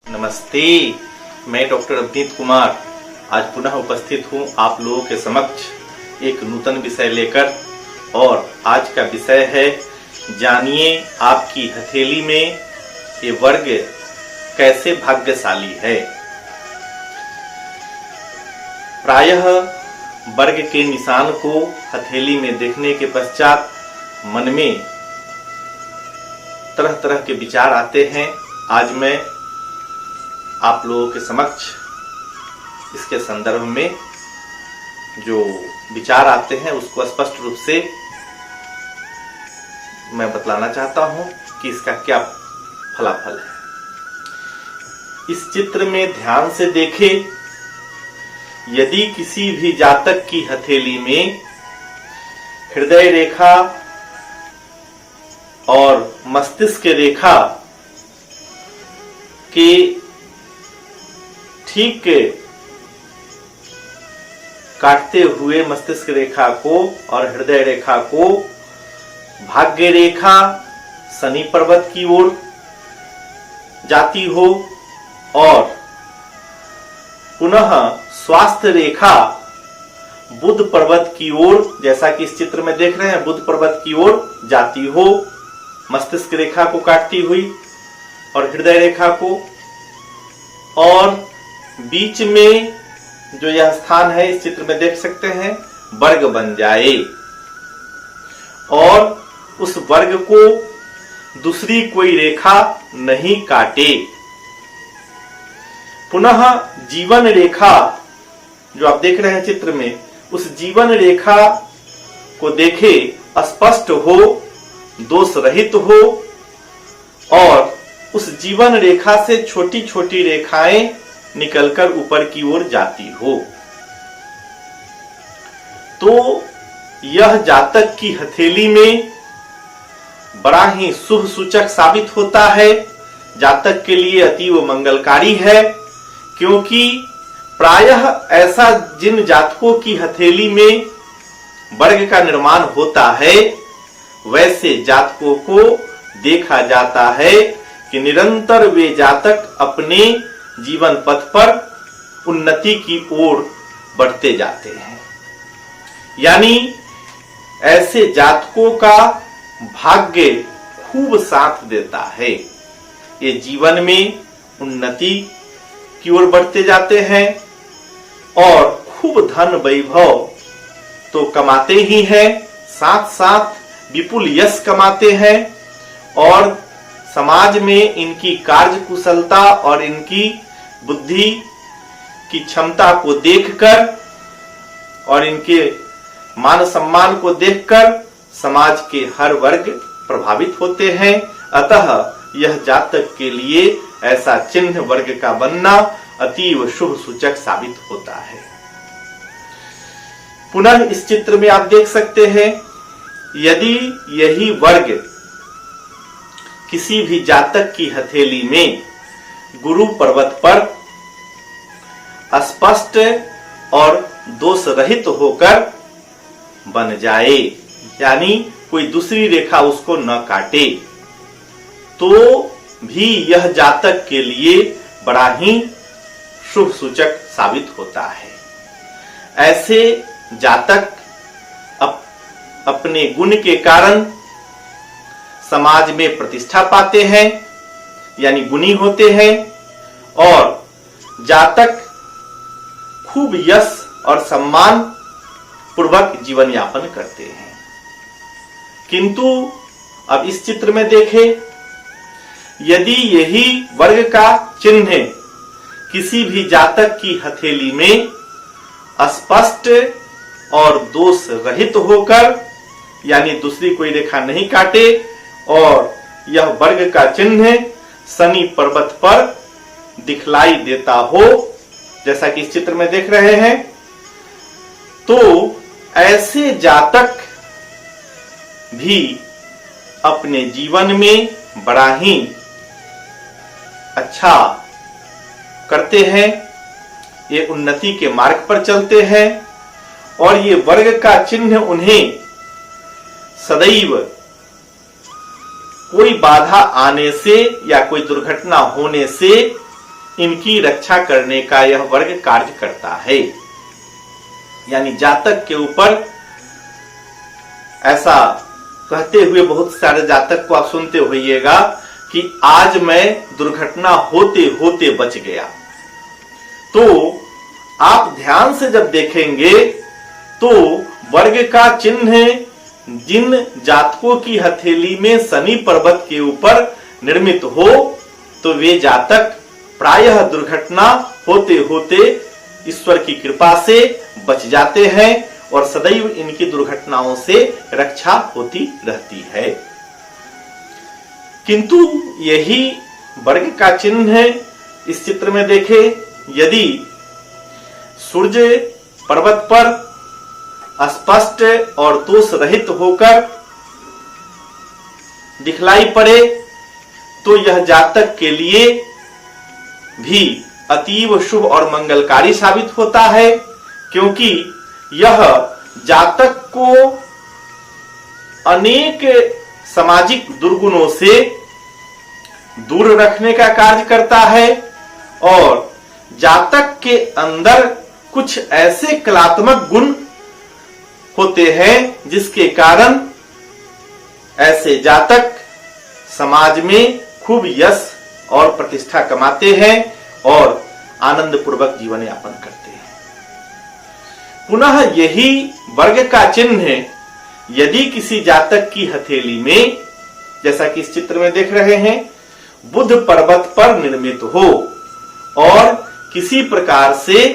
नमस्ते, मैं डॉक्टर अवनीत कुमार आज पुनः उपस्थित हूं आप लोगों के समक्ष एक नूतन विषय लेकर। और आज का विषय है, जानिए आपकी हथेली में ये वर्ग कैसे भाग्यशाली है। प्रायः वर्ग के निशान को हथेली में देखने के पश्चात मन में तरह तरह के विचार आते हैं। आज मैं आप लोगों के समक्ष इसके संदर्भ में जो विचार आते हैं उसको स्पष्ट रूप से मैं बतलाना चाहता हूं कि इसका क्या फलाफल है। इस चित्र में ध्यान से देखें, यदि किसी भी जातक की हथेली में हृदय रेखा और मस्तिष्क रेखा के ठीक काटते हुए मस्तिष्क रेखा को और हृदय रेखा को भाग्य रेखा शनि पर्वत की ओर जाती हो और पुनः स्वास्थ्य रेखा बुध पर्वत की ओर, जैसा कि इस चित्र में देख रहे हैं, बुध पर्वत की ओर जाती हो, मस्तिष्क रेखा को काटती हुई और हृदय रेखा को, और बीच में जो यह स्थान है इस चित्र में देख सकते हैं, वर्ग बन जाए और उस वर्ग को दूसरी कोई रेखा नहीं काटे। पुनः जीवन रेखा जो आप देख रहे हैं चित्र में, उस जीवन रेखा को देखे स्पष्ट हो, दोष रहित हो और उस जीवन रेखा से छोटी छोटी रेखाएं निकलकर ऊपर की ओर जाती हो, तो यह जातक की हथेली में बड़ा ही शुभ सूचक साबित होता है, जातक के लिए अतीव मंगलकारी है। क्योंकि प्रायः ऐसा जिन जातकों की हथेली में वर्ग का निर्माण होता है, वैसे जातकों को देखा जाता है कि निरंतर वे जातक अपने जीवन पथ पर उन्नति की ओर बढ़ते जाते हैं। यानी ऐसे जातकों का भाग्य खूब साथ देता है, ये जीवन में उन्नति की ओर बढ़ते जाते हैं और खूब धन वैभव तो कमाते ही हैं, साथ साथ विपुल यश कमाते हैं और समाज में इनकी कार्य कुशलता और इनकी बुद्धि की क्षमता को देखकर और इनके मान सम्मान को देखकर समाज के हर वर्ग प्रभावित होते हैं। अतः यह जातक के लिए ऐसा चिन्ह वर्ग का बनना अतीव शुभ सूचक साबित होता है। पुनः इस चित्र में आप देख सकते हैं, यदि यही वर्ग किसी भी जातक की हथेली में गुरु पर्वत पर स्पष्ट और दोष रहित होकर बन जाए, यानी कोई दूसरी रेखा उसको न काटे, तो भी यह जातक के लिए बड़ा ही शुभ सूचक साबित होता है। ऐसे जातक अपने गुण के कारण समाज में प्रतिष्ठा पाते हैं, यानी गुणी होते हैं और जातक खूब यश और सम्मान पूर्वक जीवन यापन करते हैं। किंतु अब इस चित्र में देखें, यदि यही वर्ग का चिन्ह किसी भी जातक की हथेली में स्पष्ट और दोष रहित होकर, यानी दूसरी कोई रेखा नहीं काटे और यह वर्ग का चिन्ह शनि पर्वत पर दिखलाई देता हो, जैसा कि इस चित्र में देख रहे हैं, तो ऐसे जातक भी अपने जीवन में बड़ा ही अच्छा करते हैं, ये उन्नति के मार्ग पर चलते हैं और ये वर्ग का चिन्ह उन्हें सदैव कोई बाधा आने से या कोई दुर्घटना होने से इनकी रक्षा करने का यह वर्ग कार्य करता है। यानी जातक के ऊपर ऐसा कहते हुए बहुत सारे जातक को आप सुनते होइएगा कि आज मैं दुर्घटना होते होते बच गया। तो आप ध्यान से जब देखेंगे तो वर्ग का चिन्ह जिन जातकों की हथेली में शनि पर्वत के ऊपर निर्मित हो तो वे जातक प्रायः दुर्घटना होते होते ईश्वर की कृपा से बच जाते हैं और सदैव इनकी दुर्घटनाओं से रक्षा होती रहती है। किंतु यही वर्ग का चिन्ह है। इस चित्र में देखें, यदि सूर्य पर्वत पर स्पष्ट और दोष रहित होकर दिखलाई पड़े तो यह जातक के लिए भी अतीव शुभ और मंगलकारी साबित होता है, क्योंकि यह जातक को अनेक सामाजिक दुर्गुणों से दूर रखने का कार्य करता है और जातक के अंदर कुछ ऐसे कलात्मक गुण होते हैं जिसके कारण ऐसे जातक समाज में खूब यश और प्रतिष्ठा कमाते हैं और आनंद पूर्वक जीवन यापन करते हैं। पुनः यही वर्ग का चिन्ह यदि किसी जातक की हथेली में, जैसा कि इस चित्र में देख रहे हैं, बुध पर्वत पर निर्मित हो और किसी प्रकार से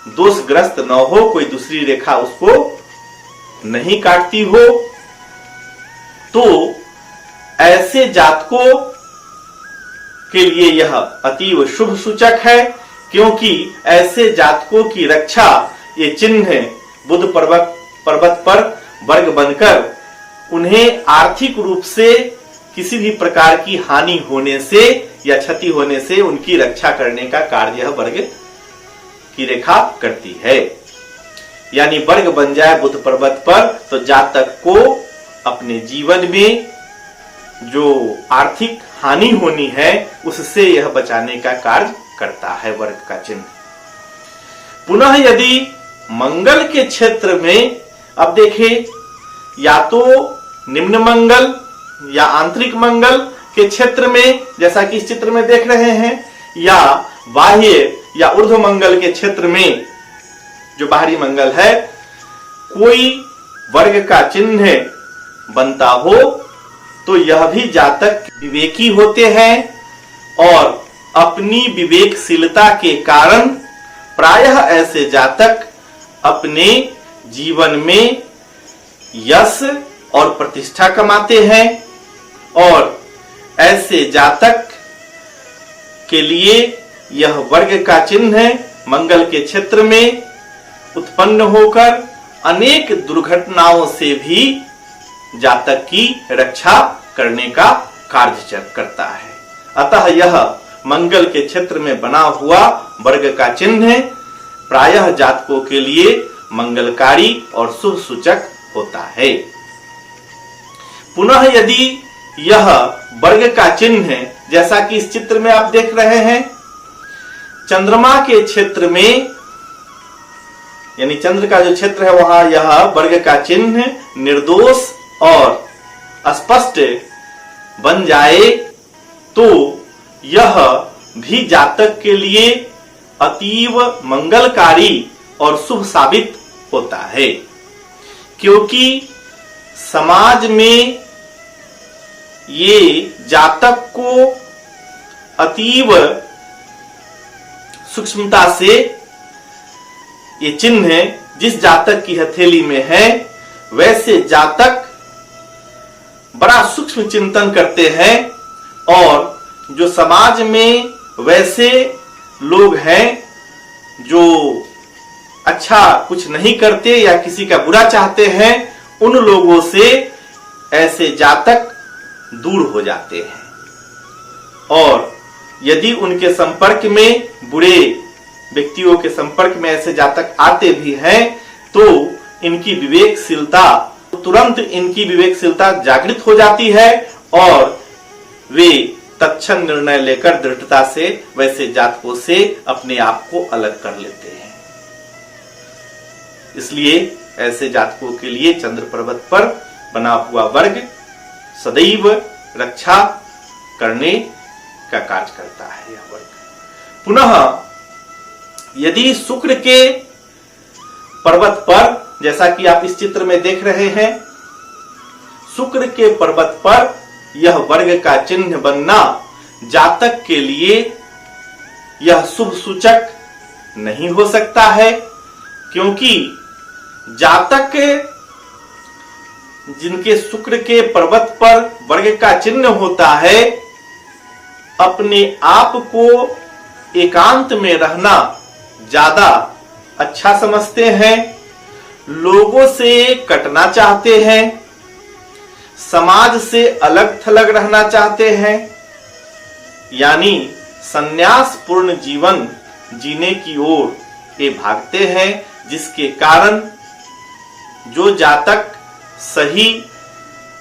दोषग्रस्त न हो, कोई दूसरी रेखा उसको नहीं काटती हो, तो ऐसे जातकों के लिए यह अतीव शुभ सूचक है, क्योंकि ऐसे जातकों की रक्षा ये चिन्ह बुध पर्वत पर वर्ग बनकर उन्हें आर्थिक रूप से किसी भी प्रकार की हानि होने से या क्षति होने से उनकी रक्षा करने का कार्य यह वर्ग की रेखा करती है। यानी वर्ग बन जाए बुध पर्वत पर तो जातक को अपने जीवन में जो आर्थिक हानि होनी है उससे यह बचाने का कार्य करता है वर्ग का चिन्ह। पुनः यदि मंगल के क्षेत्र में अब देखें, या तो निम्न मंगल या आंतरिक मंगल के क्षेत्र में जैसा कि इस चित्र में देख रहे हैं, या बाह्य या ऊर्ध्व मंगल के क्षेत्र में जो बाहरी मंगल है, कोई वर्ग का चिन्ह बनता हो तो यह भी जातक विवेकी होते हैं और अपनी विवेकशीलता के कारण प्रायः ऐसे जातक अपने जीवन में यश और प्रतिष्ठा कमाते हैं और ऐसे जातक के लिए यह वर्ग का चिन्ह मंगल के क्षेत्र में उत्पन्न होकर अनेक दुर्घटनाओं से भी जातक की रक्षा करने का कार्य करता है। अतः यह मंगल के क्षेत्र में बना हुआ वर्ग का चिन्ह प्रायः जातकों के लिए मंगलकारी और शुभ सूचक होता है। पुनः यदि यह वर्ग का चिन्ह जैसा कि इस चित्र में आप देख रहे हैं, चंद्रमा के क्षेत्र में, यानी चंद्र का जो क्षेत्र है वहां यह वर्ग का चिन्ह निर्दोष और स्पष्ट बन जाए तो यह भी जातक के लिए अतीव मंगलकारी और शुभ साबित होता है, क्योंकि समाज में ये जातक को अतीव सूक्ष्मता से ये चिन्ह जिस जातक की हथेली में है वैसे जातक बड़ा सूक्ष्म चिंतन करते हैं और जो समाज में वैसे लोग हैं जो अच्छा कुछ नहीं करते या किसी का बुरा चाहते हैं, उन लोगों से ऐसे जातक दूर हो जाते हैं और यदि उनके संपर्क में बुरे व्यक्तियों के संपर्क में ऐसे जातक आते भी हैं तो इनकी विवेकशीलता तुरंत इनकी विवेकशीलता जागृत हो जाती है और वे तत्क्षण निर्णय लेकर दृढ़ता से वैसे जातकों से अपने आप को अलग कर लेते हैं। इसलिए ऐसे जातकों के लिए चंद्र पर्वत पर बना हुआ वर्ग सदैव रक्षा करने का कार्य करता है। यह वर्ग पुनः यदि शुक्र के पर्वत पर, जैसा कि आप इस चित्र में देख रहे हैं, शुक्र के पर्वत पर यह वर्ग का चिन्ह बनना जातक के लिए यह शुभ सूचक नहीं हो सकता है, क्योंकि जातक जिनके शुक्र के पर्वत पर वर्ग का चिन्ह होता है अपने आप को एकांत में रहना ज्यादा अच्छा समझते हैं, लोगों से कटना चाहते हैं, समाज से अलग थलग रहना चाहते हैं, यानी संन्यास पूर्ण जीवन जीने की ओर ये भागते हैं। जिसके कारण जो जातक सही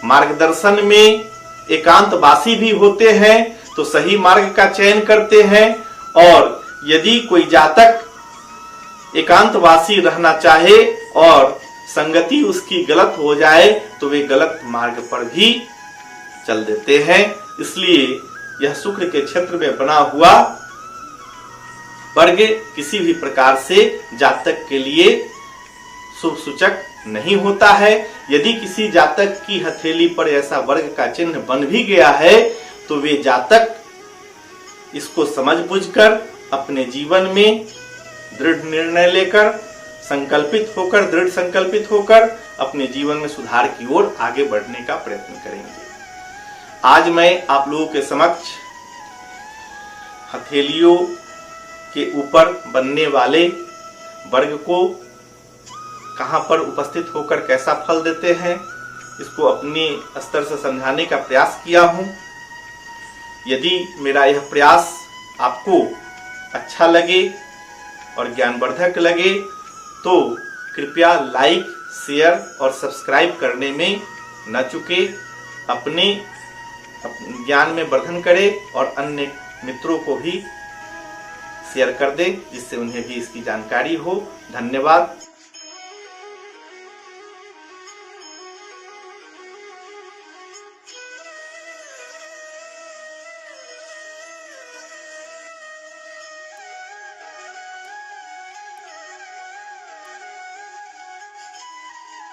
मार्गदर्शन में एकांतवासी भी होते हैं तो सही मार्ग का चयन करते हैं, और यदि कोई जातक एकांतवासी रहना चाहे और संगति उसकी गलत हो जाए तो वे गलत मार्ग पर भी चल देते हैं। इसलिए यह शुक्र के क्षेत्र में बना हुआ वर्ग किसी भी प्रकार से जातक के लिए शुभ सूचक नहीं होता है। यदि किसी जातक की हथेली पर ऐसा वर्ग का चिन्ह बन भी गया है तो वे जातक इसको समझ बूझकर अपने जीवन में दृढ़ निर्णय लेकर दृढ़ संकल्पित होकर अपने जीवन में सुधार की ओर आगे बढ़ने का प्रयत्न करेंगे। आज मैं आप लोगों के समक्ष हथेलियों के ऊपर बनने वाले वर्ग को कहां पर उपस्थित होकर कैसा फल देते हैं इसको अपने स्तर से समझाने का प्रयास किया हूं। यदि मेरा यह प्रयास आपको अच्छा लगे और ज्ञानवर्धक लगे तो कृपया लाइक, शेयर और सब्सक्राइब करने में न चूके। अपने ज्ञान में वर्धन करें और अन्य मित्रों को भी शेयर कर दें जिससे उन्हें भी इसकी जानकारी हो। धन्यवाद।